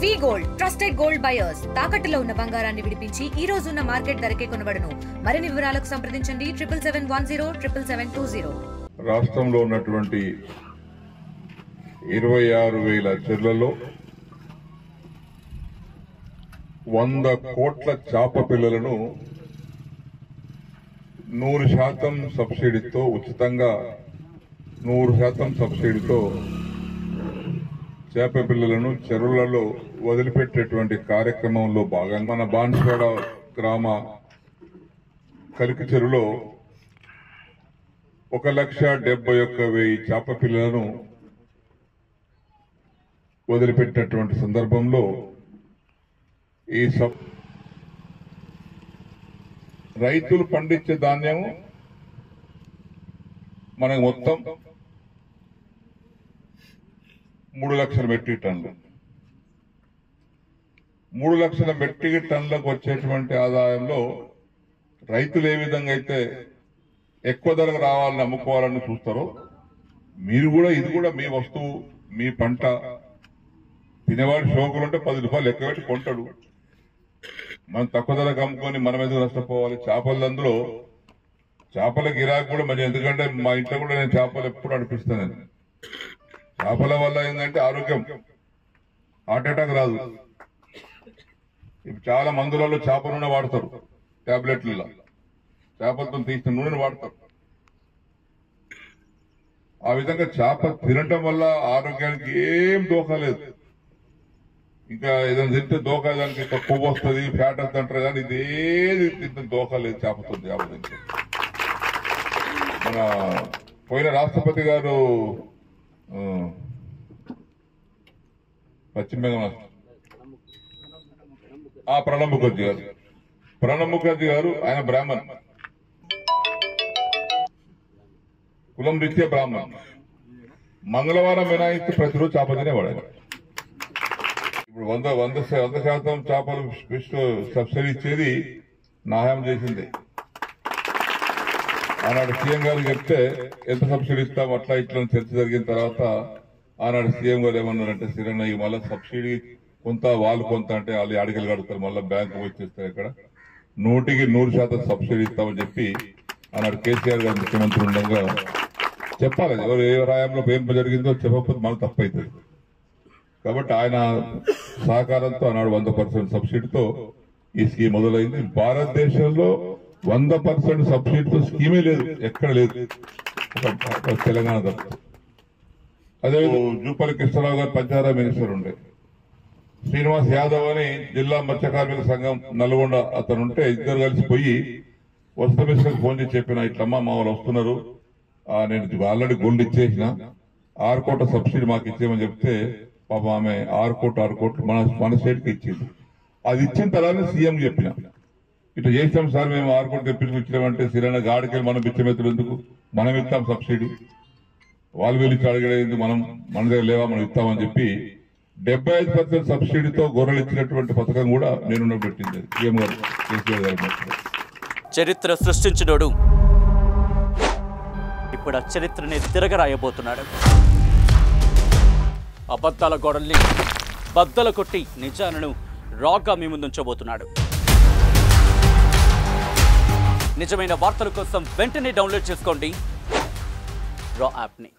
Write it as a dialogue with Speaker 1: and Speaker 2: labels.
Speaker 1: వి gold trusted gold buyers తాకట్టులో ఉన్న బంగారాన్ని విడిపించి ఈ రోజు ఉన్న మార్కెట్ ధరకే కొనబడును. మరిన్ని వివరాలకు సంప్రదించండి 7710
Speaker 2: రాష్ట్రంలో ఉన్నటువంటి 26,000 చెర్లలో 100 కోట్ల చేప పిల్లలను 100% సబ్సిడీతో ఉచితంగా 100% సబ్సిడీతో చేప పిల్లలను చెరువులలో వదిలిపెట్టేటువంటి కార్యక్రమంలో భాగంగా మన బాన్స్వాడ గ్రామ కలికి చెరువులో 1,71,000 చేప పిల్లలను వదిలిపెట్టినటువంటి సందర్భంలో ఈ రైతులు పండించే ధాన్యం మనకు మొత్తం 3 లక్షల మెట్రిక్ టన్నులు. 3 లక్షల మెట్రిక్ టన్నులకు వచ్చేటువంటి ఆదాయంలో రైతులు ఏ విధంగా అయితే ఎక్కువ ధరకు రావాలని అమ్ముకోవాలని చూస్తారో మీరు కూడా ఇది కూడా మీ వస్తువు మీ పంట తినేవాడి షోకులుంటే 10 రూపాయలు ఎక్కువ పెట్టి కొంటాడు. మనం తక్కువ ధరకు అమ్ముకొని మనం ఎందుకు నష్టపోవాలి? చేపలు అందులో చేపల గిరాకీ కూడా మంచి, ఎందుకంటే మా ఇంట్లో కూడా నేను చేపలు ఎప్పుడు అనిపిస్తాను. చేపల వల్ల ఏంటంటే ఆరోగ్యం, హార్ట్ అటాక్ రాదు. ఇప్పుడు చాలా మందులలో చేప నూనె వాడతారు, టాబ్లెట్లలో చేపలతో తీసిన నూనెను వాడతారు. ఆ విధంగా చేప తినటం వల్ల ఆరోగ్యానికి ఏం దోఖా లేదు. ఇంకా ఏదైనా తింటే దోఖా, దానికి కొవ్వు వస్తుంది, ఫ్యాట్ వస్తుంది అంటారు, కానీ ఇదేది తింటే దోఖా లేదు చేపతో. చేప తింటే మన పోయిన రాష్ట్రపతి గారు పశ్చిమ బెంగాల్ ప్రణబ్ ముఖర్జీ గారు ఆయన బ్రాహ్మణ్, కులం రీత్యా బ్రాహ్మణ్. మంగళవారం మినాయిస్తూ ప్రతిరోజు చేప తినేవాడు. ఇప్పుడు 100% చేపలు ఫిష్ సబ్సిడీ ఇచ్చేది నాయం చేసింది. ఆనాడు సీఎం గారు చెప్తే ఎంత సబ్సిడీ ఇస్తాం అట్లా ఇట్లా చర్చ జరిగిన తర్వాత ఆనాడు సీఎం గారు ఏమన్నారంటే, శ్రీరన్న ఈ మళ్ళీ సబ్సిడీ కొంత వాళ్ళు కొంత అంటే వాళ్ళు అడిగలు కడతారు, మళ్ళీ బ్యాంకు వచ్చేస్తారు. ఇక్కడ 100% సబ్సిడీ ఇస్తామని చెప్పి ఆనాడు కేసీఆర్ గారు ముఖ్యమంత్రి ఉండగా చెప్పాలి. ఎవరు ఏ రాయంలో ఏం జరిగిందో చెప్పకపోతే మనకు తప్పవుతుంది. కాబట్టి ఆయన సహకారంతో ఆనాడు 100% సబ్సిడీతో ఈ స్కీమ్ మొదలైంది. భారతదేశంలో 100% సబ్సిడీతో స్కీమే లేదు, ఎక్కడ లేదు, తెలంగాణ తప్ప. అదే జూపల్లి కృష్ణరావు గారు పంచాయతీ మినిస్టర్ ఉండే, శ్రీనివాస్ యాదవ్ అని జిల్లా మత్స్య కార్మిక సంఘం నల్గొండ అతను ఉంటే, ఇద్దరు కలిసి పోయి వసతి మినిస్టర్కి ఫోన్ చేసి చెప్పిన, ఇట్లమ్మా మా వాళ్ళు వస్తున్నారు, నేను ఆల్రెడీ గోల్డ్ ఇచ్చేసిన 6 కోట్ల సబ్సిడీ మాకు ఇచ్చేయమని చెప్తే పాప ఆమె 6 కోట్లు మన స్టేట్ కి ఇచ్చింది. అది ఇచ్చిన తర్వాత సీఎం చెప్పిన, ఇట్లా చేసాం సార్ మేము 6 కోట్లు తెప్పించుకు ఇచ్చినామంటే, శ్రీరణ గాడికి మనం బిచ్చమెత్తులు ఎందుకు, మనం ఇస్తాం సబ్సిడీ, వాళ్ళు వెళ్ళి అడిగేది మన దగ్గర లేవా మనం ఇస్తామని చెప్పి 75% సబ్సిడీతో గొర్రెలు ఇచ్చినటువంటి పథకం కూడా నేను పెట్టింది సీఎం గారు కేసీఆర్ గారు.
Speaker 3: చరిత్ర సృష్టించినోడు ఇప్పుడు ఆ చరిత్రని తిరగరాయబోతున్నాడు. అబద్ధాల గోడల్ని బద్దల కొట్టి నిజాలను రాగా మీ ముందుంచబోతున్నాడు. నిజమైన వార్తల కోసం వెంటనే డౌన్లోడ్ చేసుకోండి రా యాప్ని.